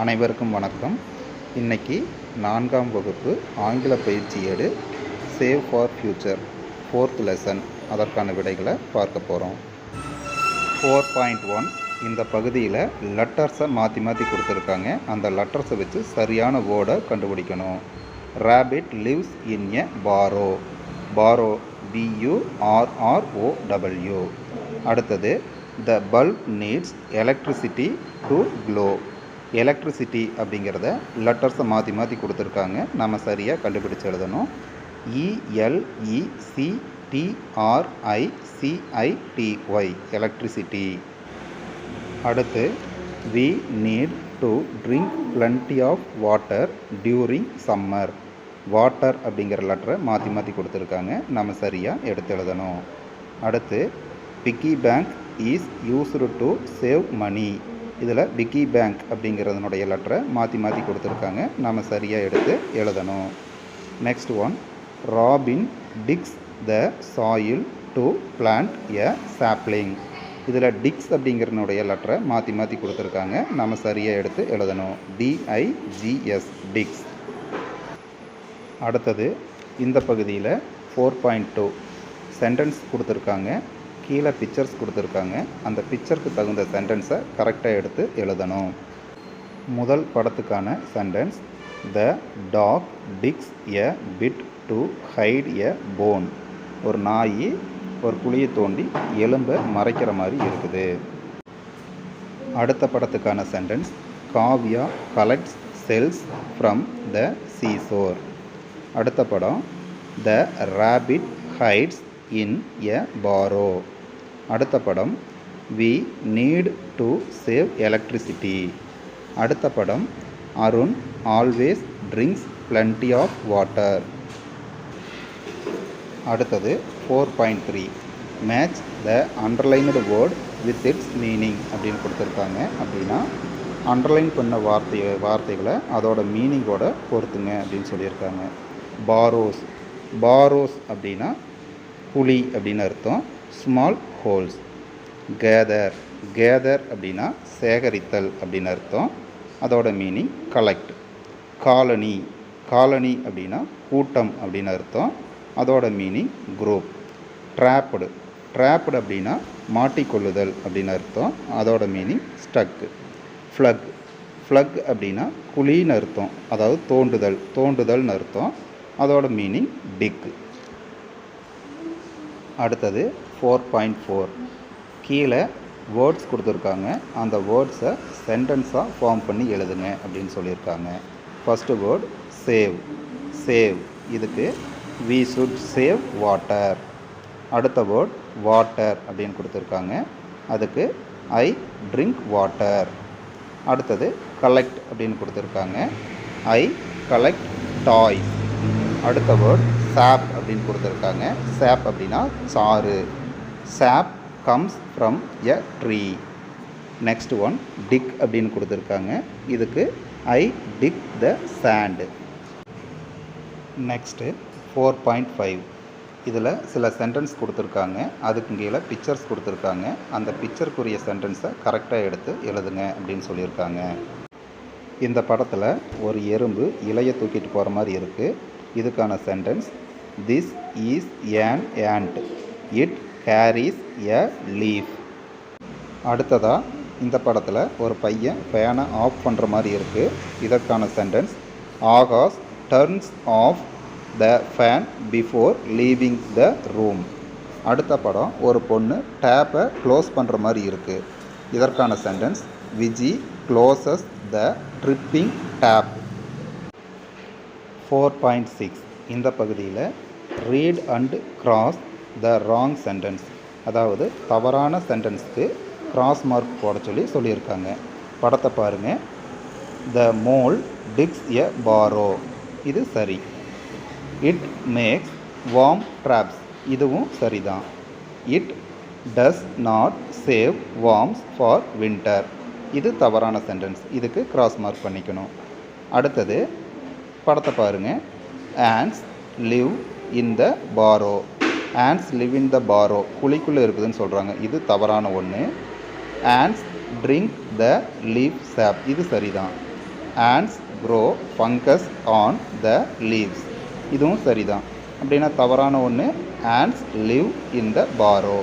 அனைவருக்கும் வணக்கம். இன்னைக்கு 4ஆம் வகுப்பு ஆங்கில பயிற்சி ஏடு save for future 4th lesson அதற்கான விடைகளை பார்க்க போகிறோம். 4.1 இந்த பகுதியில் லெட்டர்ஸை மாற்றி கொடுத்துருக்காங்க. அந்த லெட்டர்ஸை வச்சு சரியான வேர்டை கண்டுபிடிக்கணும். Rabbit lives in a barrow. Borrow BURROW. அடுத்தது the bulb needs electricity to glow. Electricity அப்படிங்கிறத லெட்டர்ஸை மாற்றி கொடுத்துருக்காங்க. நம்ம சரியாக கண்டுபிடிச்சு எழுதணும். ELECTRICITY electricity. அடுத்து we need to drink plenty of water during summer. Water அப்படிங்கிற லெட்டரை மாற்றி கொடுத்துருக்காங்க. நம்ம சரியாக எடுத்து எழுதணும். அடுத்து piggy bank is used to save money. இதில் பிக்கி பேங்க் அப்படிங்கிறதுனுடைய லெட்டரை மாற்றி கொடுத்துருக்காங்க. நம்ம சரியாக எடுத்து எழுதணும். Next one, robin digs the soil to plant a sapling. இதில் டிக்ஸ் அப்படிங்கிறனுடைய லெட்டரை மாற்றி கொடுத்துருக்காங்க. நம்ம சரியாக எடுத்து எழுதணும். DIGS digs. அடுத்தது இந்த பகுதியில் 4.2 சென்டென்ஸ் கொடுத்துருக்காங்க. கீழே பிக்சர்ஸ் கொடுத்துருக்காங்க. அந்த பிக்சருக்கு தகுந்த சென்டென்ஸை கரெக்டாக எடுத்து எழுதணும். முதல் படத்துக்கான sentence, the dog digs a pit to hide a bone. ஒரு நாய் ஒரு குழியை தோண்டி எலும்பை மறைக்கிற மாதிரி இருக்குது. அடுத்த படத்துக்கான sentence, Kavya collects shells from the seashore. அடுத்த படம், the rabbit hides in a burrow. அடுத்த படம், we need to save electricity. அடுத்த படம், Arun always drinks plenty of water. அடுத்தது 4.3 match the underlined word with its meaning அப்படின்னு கொடுத்துருக்காங்க. அப்படின்னா அண்டர்லைன் பண்ண வார்த்தைகளை அதோட மீனிங்கோட பொறுத்துங்க அப்படின்னு சொல்லியிருக்காங்க. பாரோஸ். பாரோஸ் அப்படின்னா குழி அப்படின்னு அர்த்தம். Small holes. கேதர். கேதர் அப்படின்னா சேகரித்தல் அப்படின்னு அர்த்தம். அதோட மீனிங் கலெக்ட். காலனி. காலனி அப்படின்னா கூட்டம் அப்படின்னு அர்த்தம். அதோட மீனிங் குரூப். ட்ராப்டு. ட்ராப்டு அப்படின்னா மாட்டிக்கொள்ளுதல் அப்படின்னு அர்த்தம். அதோட மீனிங் ஸ்டக்கு. ஃப்ளக். ஃப்ளக் அப்படின்னா குழின்னு அர்த்தம். அதாவது தோண்டுதல். தோண்டுதல்னு அர்த்தம். அதோட மீனிங் டிக். அடுத்தது 4.4 கீழே வேர்ட்ஸ் கொடுத்துருக்காங்க. அந்த வேர்ட்ஸை சென்டென்ஸாக ஃபார்ம் பண்ணி எழுதுங்க அப்படின்னு சொல்லியிருக்காங்க. First word save. சேவ் இதுக்கு we should save water. அடுத்த வேர்ட் வாட்டர் அப்படின்னு கொடுத்துருக்காங்க. அதுக்கு I drink water. அடுத்தது கலெக்ட் அப்படின்னு கொடுத்துருக்காங்க. I collect toys. அடுத்த வேர்ட் சாப் அப்படின்னு கொடுத்துருக்காங்க. சாப் அப்படின்னா சாறு. Sap comes from a tree. Next one dig அப்படின்னு கொடுத்துருக்காங்க. இதுக்கு I dig the sand. Next 4.5 இதில் சில சென்டென்ஸ் கொடுத்துருக்காங்க. அதுக்கு கீழே பிக்சர்ஸ் கொடுத்துருக்காங்க. அந்த பிக்சருக்குரிய சென்டென்ஸை கரெக்டாக எடுத்து எழுதுங்க அப்படின்னு சொல்லியிருக்காங்க. இந்த படத்தில் ஒரு எறும்பு இலையை தூக்கிட்டு போகிற மாதிரி இருக்குது. இதுக்கான sentence, this is an ant. It carries a leaf. அடுத்ததாக இந்த படத்தில் ஒரு பையன் ஃபேனை ஆஃப் பண்ணுற மாதிரி இருக்குது. இதற்கான sentence, Akash turns off the fan before leaving the room. அடுத்த படம் ஒரு பொண்ணு டேப்பை க்ளோஸ் பண்ணுற மாதிரி இருக்குது. இதற்கான sentence, Viji closes the dripping tap. 4.6 இந்த பகுதியில் read and cross the wrong sentence. அதாவது தவறான சென்டென்ஸ்க்கு கிராஸ் மார்க் போட சொல்லியிருக்காங்க. படத்தை பாருங்கள். The mole digs a burrow. இது சரி. It makes worm traps. இதுவும் சரிதான். It does not save worms for winter. இது தவறான சென்டென்ஸ். இதுக்கு கிராஸ் மார்க் பண்ணிக்கணும். அடுத்தது படத்தை பாருங்கள். ants live in the barrow. ants live in the barrow. குழிக்குள்ளே இருக்குதுன்னு சொல்கிறாங்க. இது தவறான ஒன்று. ants drink the leaf sap. இது சரிதான். ants grow fungus on the leaves. இதுவும் சரிதான். அப்படின்னா தவறான ஒன்று, ants live in the barrow.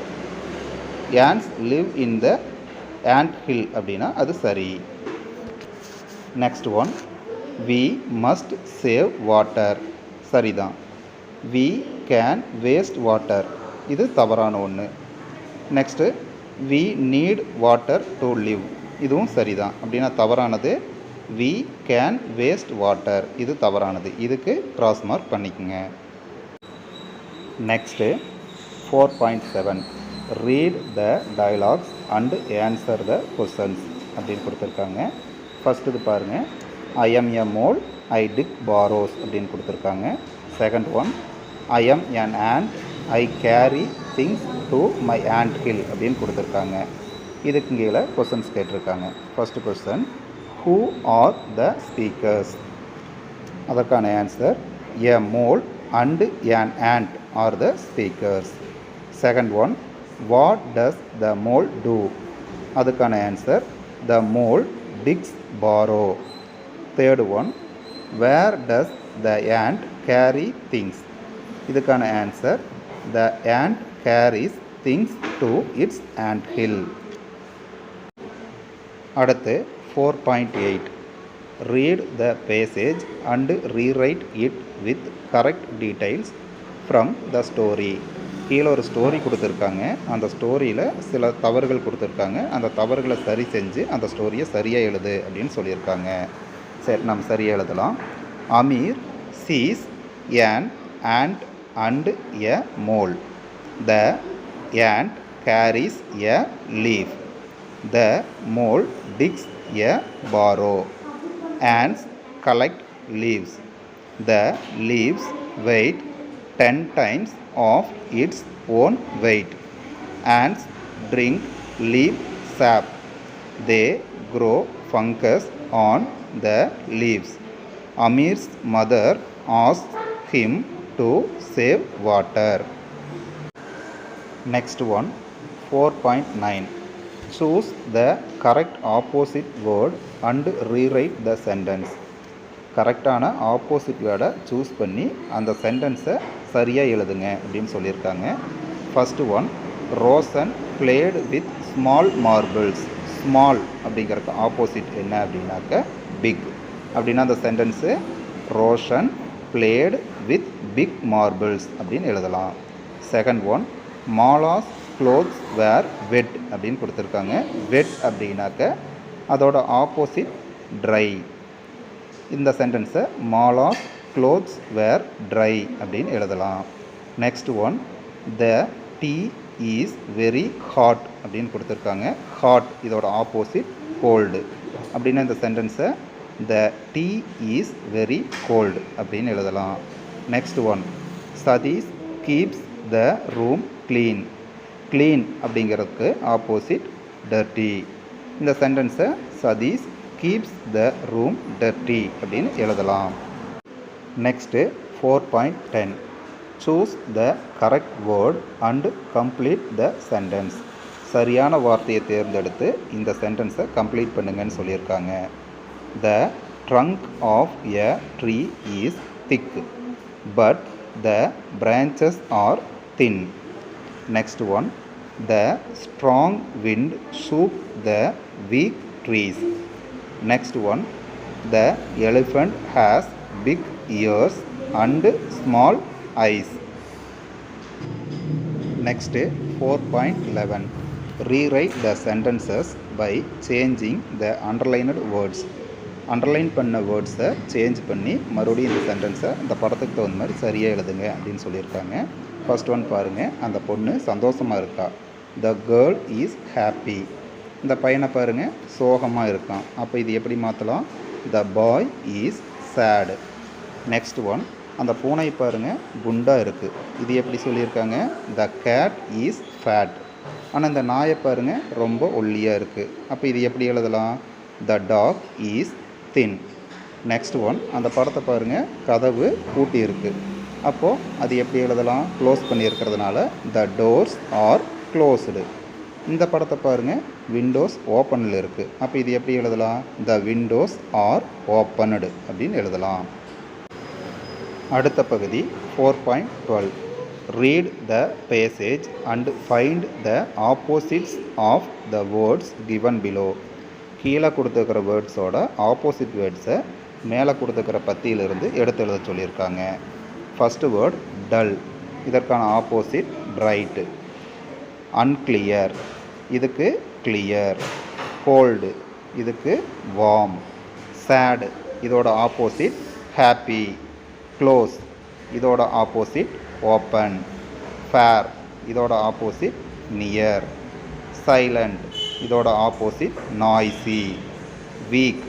ants live in the ant hill அப்படின்னா அது சரி. Next one, we must save water. சரிதான். we can waste water. இது தவறான ஒன்று. Next, we need water to live. இதுவும் சரிதான். அப்படின்னா தவறானது, we can waste water. இது தவறானது. இதுக்கு கிராஸ் மார்க் பண்ணிக்கோங்க. Next 4.7, read the dialogues and answer the questions அப்படின்னு கொடுத்துருக்காங்க. ஃபஸ்ட்டு இது பாருங்கள், I am a mole, I dig burrows அப்படின்னு கொடுத்துருக்காங்க. Second one, I am an ant, I carry things to my ant hill அப்படின்னு கொடுத்துருக்காங்க. இதுக்கு கீழே கொஸ்டின்ஸ் கேட்டிருக்காங்க. First question, who are the speakers? அதற்கான answer, a mole and an ant are the speakers. Second one, what does the mole do? அதுக்கான answer, the mole digs burrow. Third one, where does the ant carry things? இதுக்கான answer, the ant carries things to its ant hill. அடுத்து 4.8, read the passage and rewrite it with correct details from the story. கீழே ஒரு story கொடுத்துருக்காங்க. அந்த ஸ்டோரியில் சில தவறுகள் கொடுத்துருக்காங்க. அந்த தவறுகளை சரி செஞ்சு அந்த ஸ்டோரியை சரியாக எழுது அப்படின்னு சொல்லியிருக்காங்க. சரி, நம்ம சரியாக எழுதலாம். Ameer sees an ant and a mole. The ant carries a leaf. The mole digs a burrow. Ants collect leaves. The leaves weigh 10 times of its own weight. Ants drink leaf sap. They grow fungus on the leaves. Amir's mother asks him to save water. Next one, 4.9, choose the correct opposite word and rewrite the sentence. கரெக்டான opposite வேர்டை choose பண்ணி அந்த சென்டென்ஸை சரியாக எழுதுங்க அப்படின்னு சொல்லியிருக்காங்க. First one, Roshan played with small marbles. Small அப்படிங்கிறதுக்கு ஆப்போசிட் என்ன அப்படின்னாக்க பிக். அப்படின்னா அந்த sentence Roshan played with big marbles அப்படின்னு எழுதலாம். Second one, Mala's clothes were wet அப்படின்னு கொடுத்துருக்காங்க. வெட் அப்படின்னாக்க அதோட ஆப்போசிட் ட்ரை. இந்த சென்டென்ஸை மாலாஸ் க்ளோத்ஸ் வேர் ட்ரை அப்படின்னு எழுதலாம். Next one, the tea is very hot அப்படின்னு கொடுத்துருக்காங்க. ஹாட் இதோட ஆப்போசிட் கோல்டு. அப்படின்னா இந்த சென்டென்ஸை the tea is very cold அப்படின்னு எழுதலாம். Next one, Satish keeps the room clean. Clean அப்படிங்கிறதுக்கு ஆப்போசிட் டர்ட்டி. இந்த சென்டென்ஸை Satish keeps the room dirty அப்படின்னு எழுதலாம். Next 4.10, choose the correct word and complete the sentence. சரியான வார்த்தையை தேர்ந்தெடுத்து இந்த சென்டென்ஸை கம்ப்ளீட் பண்ணுங்கன்னு சொல்லியிருக்காங்க. The trunk of a tree is thick but the branches are thin. Next one, the strong wind shook the weak trees. Next one, the elephant has big ears and small eyes. Next 4.11, rewrite the sentences by changing the underlined words. Underline பண்ண வேர்ட்ஸை change பண்ணி மறுபடியும் இந்த சென்டென்ஸை இந்த படத்துக்கு தகுந்த மாதிரி சரியாக எழுதுங்க அப்படின்னு சொல்லியிருக்காங்க. ஃபர்ஸ்ட் ஒன் பாருங்கள், அந்த பொண்ணு சந்தோஷமாக இருக்கா. The girl is happy. இந்த பையனை பாருங்கள், சோகமாக இருக்கான். அப்போ இது எப்படி மாற்றலாம்? The boy is sad. Next one, அந்த பூனை பாருங்கள் குண்டாக இருக்குது. இது எப்படி சொல்லியிருக்காங்க? The cat is fat. ஆனால் இந்த நாயை பாருங்கள் ரொம்ப ஒல்லியாக இருக்குது. அப்போ இது எப்படி எழுதலாம்? The dog is thin. Next one, அந்த படத்தை பாருங்கள் கதவு பூட்டி இருக்குது. அப்போது அது எப்படி எழுதலாம்? க்ளோஸ் பண்ணியிருக்கிறதுனால த டோர்ஸ் ஆர் க்ளோஸ்டு. இந்த படத்தை பாருங்கள், விண்டோஸ் ஓப்பனில் இருக்குது. அப்போ இது எப்படி எழுதலாம்? த விண்டோஸ் ஆர் ஓப்பனடு அப்படின்னு எழுதலாம். அடுத்த பகுதி 4.12. Read the passage and find the opposites of the words given below. கீழே கொடுத்துருக்கிற வேர்ட்ஸோட ஆப்போசிட் வேர்ட்ஸை மேலே கொடுத்துருக்கிற பத்தியிலிருந்து எடுத்து எழுத சொல்லியிருக்காங்க. ஃபஸ்ட்டு வேர்ட் டல், இதற்கான ஆப்போசிட் பிரைட். அன்கிளியர், இதுக்கு கிளியர். கோல்டு, இதுக்கு வார்ம். சேட், இதோட ஆப்போசிட் ஹாப்பி. க்ளோஸ், இதோட ஆப்போசிட் ஓப்பன். ஃபேர், இதோட ஆப்போசிட் நியர். சைலண்ட், இதோட ஆப்போசிட் நாய்ஸி. வீக்,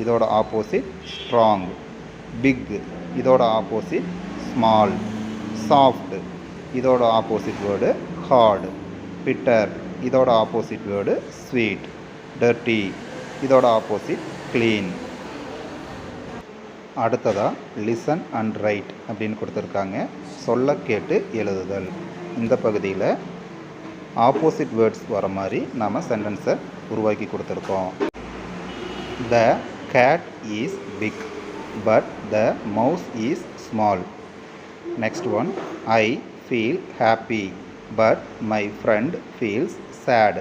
இதோட ஆப்போசிட் ஸ்ட்ராங். பிக், இதோட ஆப்போசிட் ஸ்மால். சாஃப்ட், இதோட ஆப்போசிட் வேர்டு ஹார்டு. பிட்டர், இதோட ஆப்போசிட் வேர்டு ஸ்வீட். டர்ட்டி, இதோட ஆப்போசிட் க்ளீன். அடுத்ததாக லிசன் அண்ட் ரைட் அப்படின்னு கொடுத்துருக்காங்க. சொல்ல கேட்டு எழுதுதல். இந்த பகுதியில் ஆப்போசிட் வேர்ட்ஸ் வர மாதிரி நாம் சென்டென்ஸை உருவாக்கி கொடுத்துருக்கோம். The cat is big but the mouse is small. Next one, I feel happy but my friend feels sad.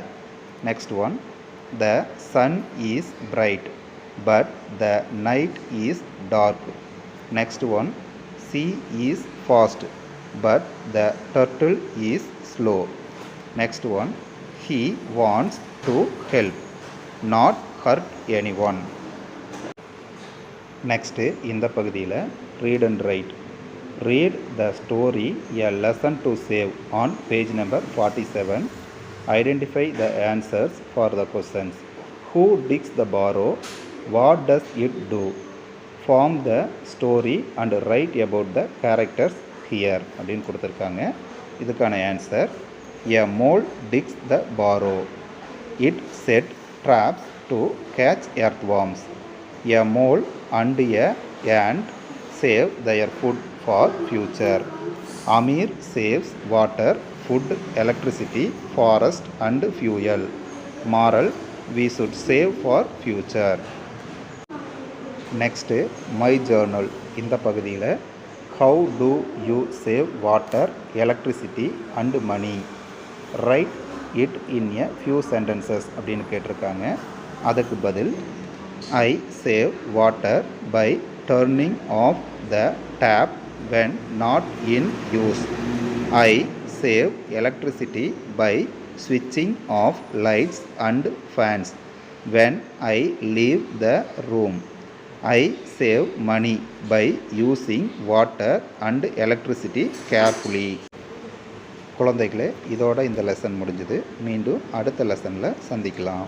Next one, the sun is bright but the night is dark. Next one, she is fast but the turtle is slow. Next one, he wants to help not hurt anyone. Next, இந்த பகுதியில் read and write. Read the story A Lesson to Save on page number 47. Identify the answers for the questions. Who digs the burrow? What does it do? Form the story and write about the characters here அப்படின்னு கொடுத்துருக்காங்க. இதுக்கான answer, a mole digs the burrow. It set traps to catch earthworms. A mole and a ant save their food for future. Amir saves water, food, electricity, forest and fuel. Moral, we should save for future. Next my journal. இந்த பகுதியில் how do you save water, electricity and money? Write it in a few sentences அப்படின்னு கேட்டிருக்காங்க. அதுக்கு பதில், I save water by turning off the tap when not in use. I save electricity by ஸ்விட்சிங் off lights and fans when I leave the room. I save money by using water and electricity carefully. குழந்தைகளே, இதோட இந்த lesson முடிஞ்சது. மீண்டும் அடுத்த லெசனில் சந்திக்கலாம்.